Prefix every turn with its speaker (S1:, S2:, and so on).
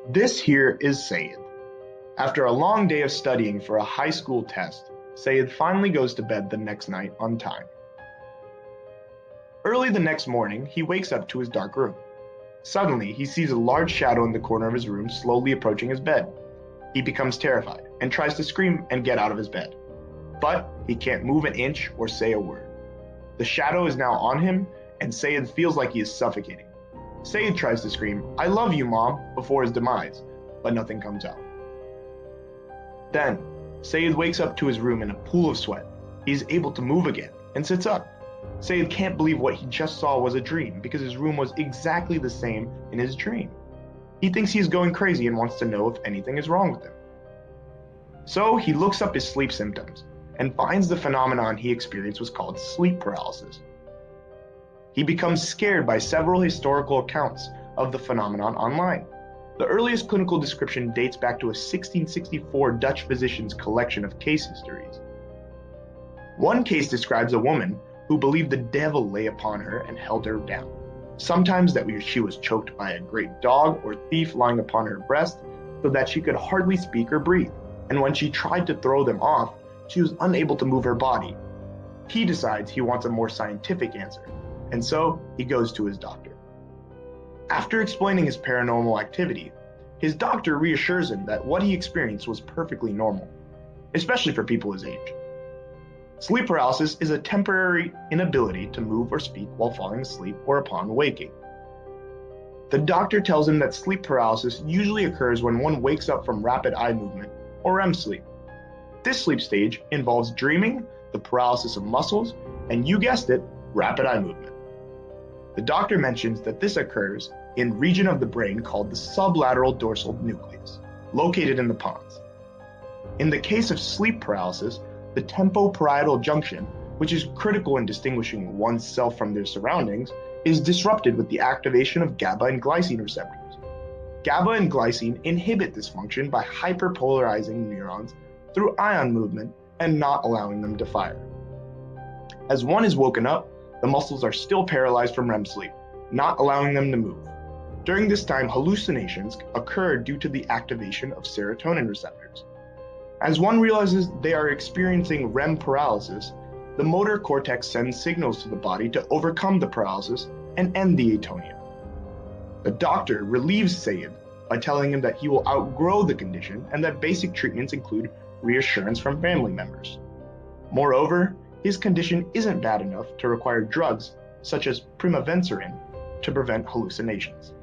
S1: This here is Sayed. After a long day of studying for a high school test, Sayed finally goes to bed the next night on time. Early the next morning, he wakes up to his dark room. Suddenly, he sees a large shadow in the corner of his room slowly approaching his bed. He becomes terrified and tries to scream and get out of his bed. But he can't move an inch or say a word. The shadow is now on him, and Sayed feels like he is suffocating. Sayed tries to scream, "I love you, Mom," before his demise, but nothing comes out. Then, Sayed wakes up to his room in a pool of sweat. He is able to move again and sits up. Sayed can't believe what he just saw was a dream because his room was exactly the same in his dream. He thinks he is going crazy and wants to know if anything is wrong with him. So he looks up his sleep symptoms and finds the phenomenon he experienced was called sleep paralysis. He becomes scared by several historical accounts of the phenomenon online. The earliest clinical description dates back to a 1664 Dutch physician's collection of case histories. One case describes a woman who believed the devil lay upon her and held her down. Sometimes that she was choked by a great dog or thief lying upon her breast so that she could hardly speak or breathe, and when she tried to throw them off, she was unable to move her body. He decides he wants a more scientific answer, and so he goes to his doctor. After explaining his paranormal activity, his doctor reassures him that what he experienced was perfectly normal, especially for people his age. Sleep paralysis is a temporary inability to move or speak while falling asleep or upon waking. The doctor tells him that sleep paralysis usually occurs when one wakes up from rapid eye movement, or REM sleep. This sleep stage involves dreaming, the paralysis of muscles, and you guessed it, rapid eye movement. The doctor mentions that this occurs in a region of the brain called the sublateral dorsal nucleus, located in the pons. In the case of sleep paralysis, the tempoparietal junction, which is critical in distinguishing oneself from their surroundings, is disrupted with the activation of GABA and glycine receptors. GABA and glycine inhibit this function by hyperpolarizing neurons through ion movement and not allowing them to fire. As one is woken up, the muscles are still paralyzed from REM sleep, not allowing them to move. During this time, hallucinations occur due to the activation of serotonin receptors. As one realizes they are experiencing REM paralysis, the motor cortex sends signals to the body to overcome the paralysis and end the atonia. The doctor relieves Sayed by telling him that he will outgrow the condition and that basic treatments include reassurance from family members. Moreover, his condition isn't bad enough to require drugs such as pimavanserin to prevent hallucinations.